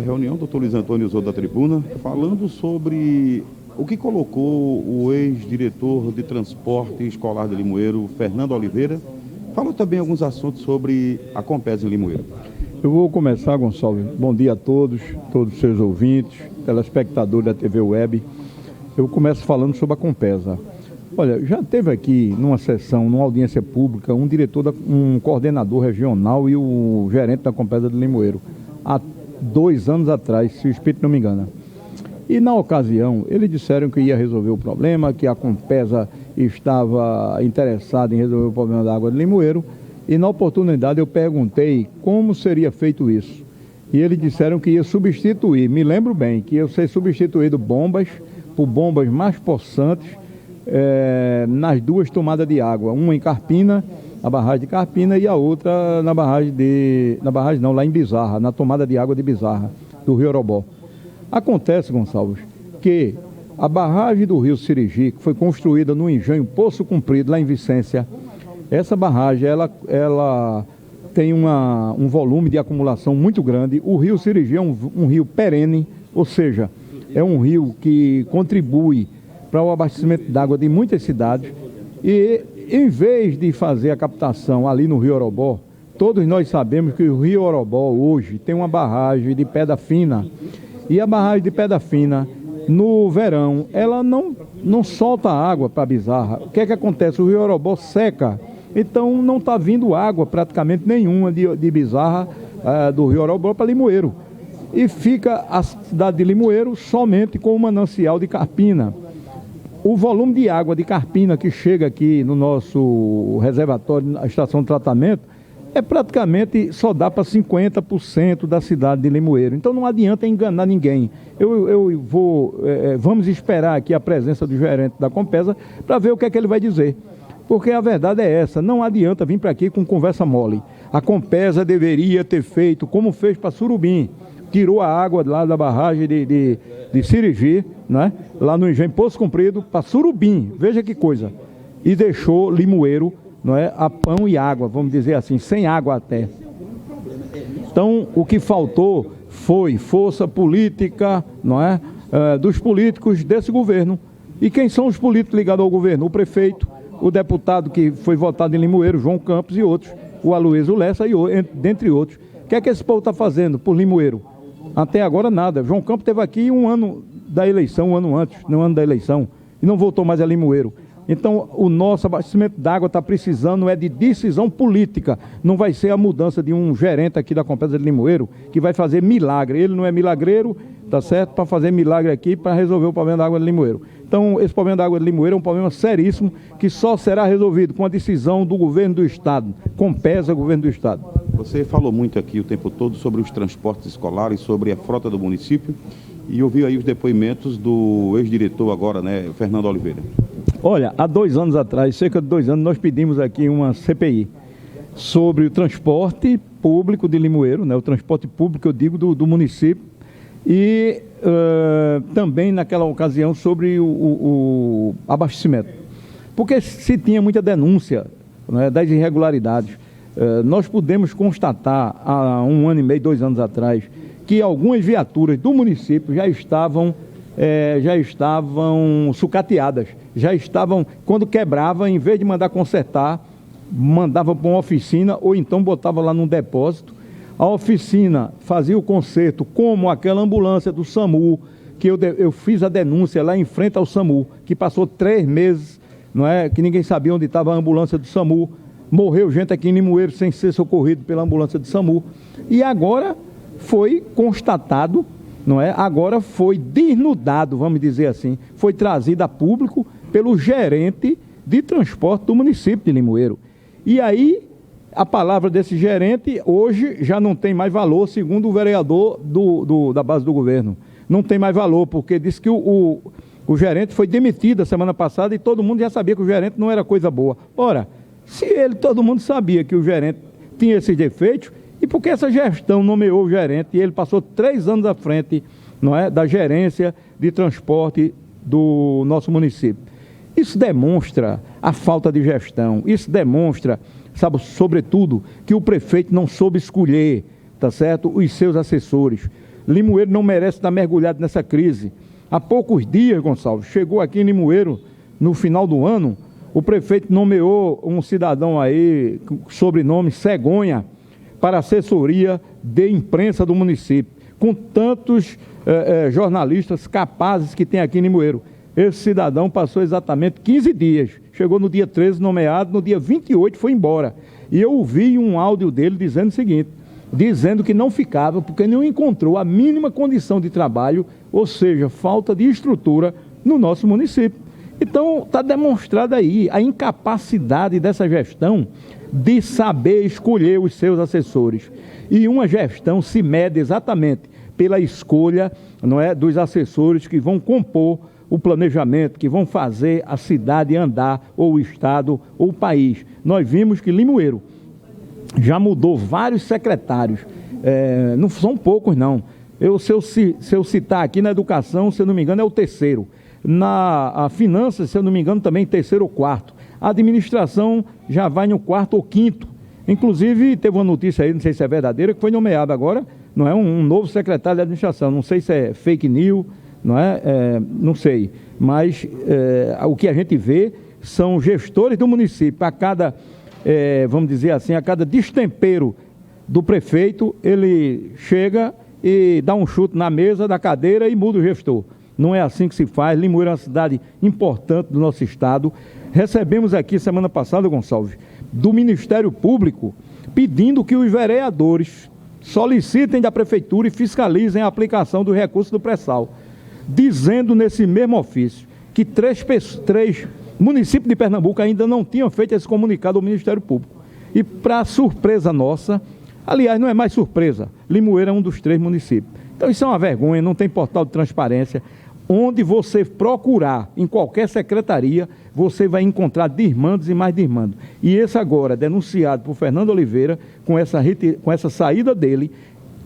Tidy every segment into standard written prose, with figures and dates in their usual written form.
reunião, doutor Luiz Antônio usou da tribuna, falando sobre o que colocou o ex-diretor de transporte escolar de Limoeiro, Fernando Oliveira. Falou também alguns assuntos sobre a Compesa em Limoeiro. Eu vou começar, Gonçalves. Bom dia a todos os seus ouvintes, telespectadores da TV Web. Eu começo falando sobre a Compesa. Olha, já teve aqui numa sessão, numa audiência pública, um coordenador regional e o gerente da Compesa de Limoeiro, há 2 anos atrás, se o espírito não me engana. E na ocasião, eles disseram que ia resolver o problema, que a Compesa estava interessada em resolver o problema da água de Limoeiro, e na oportunidade eu perguntei como seria feito isso. E eles disseram que ia substituir, me lembro bem, que ia ser substituído bombas por bombas mais possantes, nas 2 tomadas de água, uma em Carpina, na barragem de Carpina, e a outra lá em Bizarra, na tomada de água de Bizarra, do Rio Orobó. Acontece, Gonçalves, que a barragem do Rio Sirigi, que foi construída no engenho Poço Comprido, lá em Vicência, essa barragem, ela tem um volume de acumulação muito grande. O Rio Sirigi é um rio perene, ou seja, é um rio que contribui para o abastecimento d'água de muitas cidades, e em vez de fazer a captação ali no Rio Orobó, todos nós sabemos que o Rio Orobó hoje tem uma barragem de Pedra Fina, e a barragem de Pedra Fina, no verão, ela não solta água para Bizarra. O que é que acontece? O Rio Orobó seca, então não está vindo água praticamente nenhuma de Bizarra, do Rio Orobó para Limoeiro, e fica a cidade de Limoeiro somente com o manancial de Carpina. O volume de água de Carpina que chega aqui no nosso reservatório, na estação de tratamento, praticamente só dá para 50% da cidade de Limoeiro. Então não adianta enganar ninguém. Vamos esperar aqui a presença do gerente da Compesa para ver o que é que ele vai dizer. Porque a verdade é essa, não adianta vir para aqui com conversa mole. A Compesa deveria ter feito como fez para Surubim. Tirou a água lá da barragem de Sirigi, né? Lá no engenho Poço Comprido, para Surubim, veja que coisa. E deixou Limoeiro, não é, a pão e água, vamos dizer assim, sem água até. Então, o que faltou foi força política, não é, dos políticos desse governo. E quem são os políticos ligados ao governo? O prefeito, o deputado que foi votado em Limoeiro, João Campos, e outros, o Aloysio Lessa, dentre outros. O que é que esse povo está fazendo por Limoeiro? Até agora nada. João Campos esteve aqui um ano da eleição, um ano antes, no ano da eleição, e não voltou mais a Limoeiro. Então, o nosso abastecimento d'água está precisando de decisão política. Não vai ser a mudança de um gerente aqui da Compesa de Limoeiro que vai fazer milagre. Ele não é milagreiro, tá certo? Para fazer milagre aqui, para resolver o problema da água de Limoeiro. Então, esse problema da água de Limoeiro é um problema seríssimo que só será resolvido com a decisão do governo do Estado. Compesa, governo do Estado. Você falou muito aqui o tempo todo sobre os transportes escolares, sobre a frota do município, e ouviu aí os depoimentos do ex-diretor agora, né, Fernando Oliveira. Olha, há 2 anos atrás, cerca de 2 anos, nós pedimos aqui uma CPI sobre o transporte público de Limoeiro, né, o transporte público, eu digo, do município, e também naquela ocasião sobre o abastecimento. Porque se tinha muita denúncia, né, das irregularidades. Nós pudemos constatar há 1 ano e meio, 2 anos atrás, que algumas viaturas do município já estavam sucateadas, já estavam, quando quebrava, em vez de mandar consertar, mandava para uma oficina ou então botava lá num depósito. A oficina fazia o conserto, como aquela ambulância do SAMU, que eu fiz a denúncia lá em frente ao SAMU, que passou 3 meses, não é, que ninguém sabia onde estava a ambulância do SAMU. Morreu gente aqui em Limoeiro sem ser socorrido pela ambulância do SAMU. E agora foi constatado, não é? Agora foi desnudado, vamos dizer assim, foi trazido a público pelo gerente de transporte do município de Limoeiro. E aí, a palavra desse gerente hoje já não tem mais valor, segundo o vereador da base do governo. Não tem mais valor, porque disse que o gerente foi demitido a semana passada e todo mundo já sabia que o gerente não era coisa boa. Ora, se todo mundo sabia que o gerente tinha esses defeitos, e por que essa gestão nomeou o gerente e ele passou 3 anos à frente, não é, da gerência de transporte do nosso município? Isso demonstra a falta de gestão, isso demonstra, sabe, sobretudo, que o prefeito não soube escolher, tá certo, os seus assessores. Limoeiro não merece estar mergulhado nessa crise. Há poucos dias, Gonçalves, chegou aqui em Limoeiro, no final do ano, o prefeito nomeou um cidadão aí, sobrenome Cegonha, para a assessoria de imprensa do município, com tantos jornalistas capazes que tem aqui em Limoeiro. Esse cidadão passou exatamente 15 dias, chegou no dia 13 nomeado, no dia 28 foi embora. E eu ouvi um áudio dele dizendo o seguinte, dizendo que não ficava porque não encontrou a mínima condição de trabalho, ou seja, falta de estrutura no nosso município. Então, está demonstrada aí a incapacidade dessa gestão de saber escolher os seus assessores. E uma gestão se mede exatamente pela escolha, não é, dos assessores que vão compor o planejamento, que vão fazer a cidade andar, ou o estado, ou o país. Nós vimos que Limoeiro já mudou vários secretários, não são poucos não. Se eu citar aqui na educação, se eu não me engano, é o terceiro. Na finanças, se eu não me engano, também terceiro ou quarto. A administração já vai no quarto ou quinto. Inclusive, teve uma notícia aí, não sei se é verdadeira, que foi nomeado agora, não é, um novo secretário de administração. Não sei se é fake news, não é, não sei. Mas o que a gente vê são gestores do município. A cada, vamos dizer assim, a cada destempero do prefeito, ele chega e dá um chute na mesa da cadeira e muda o gestor. Não é assim que se faz. Limoeiro é uma cidade importante do nosso estado. Recebemos aqui semana passada, Gonçalves, do Ministério Público, pedindo que os vereadores solicitem da prefeitura e fiscalizem a aplicação do recurso do pré-sal, dizendo nesse mesmo ofício que três municípios de Pernambuco ainda não tinham feito esse comunicado ao Ministério Público. E para surpresa nossa, aliás, não é mais surpresa, Limoeiro é um dos 3 municípios. Então isso é uma vergonha, não tem portal de transparência. Onde você procurar, em qualquer secretaria, você vai encontrar desmandos e mais desmandos. E esse agora, denunciado por Fernando Oliveira, com essa saída dele,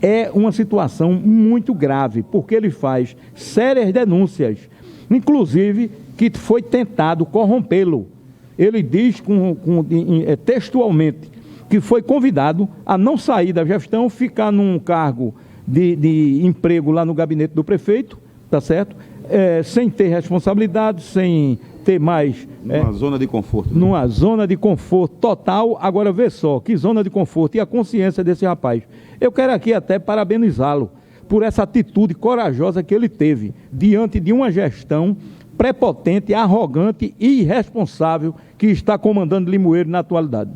é uma situação muito grave, porque ele faz sérias denúncias, inclusive que foi tentado corrompê-lo. Ele diz textualmente que foi convidado a não sair da gestão, ficar num cargo de emprego lá no gabinete do prefeito, tá certo? Sem ter responsabilidade, sem ter mais... Numa zona de conforto. Numa zona de conforto total. Agora vê só, que zona de conforto e a consciência desse rapaz. Eu quero aqui até parabenizá-lo por essa atitude corajosa que ele teve diante de uma gestão prepotente, arrogante e irresponsável que está comandando Limoeiro na atualidade.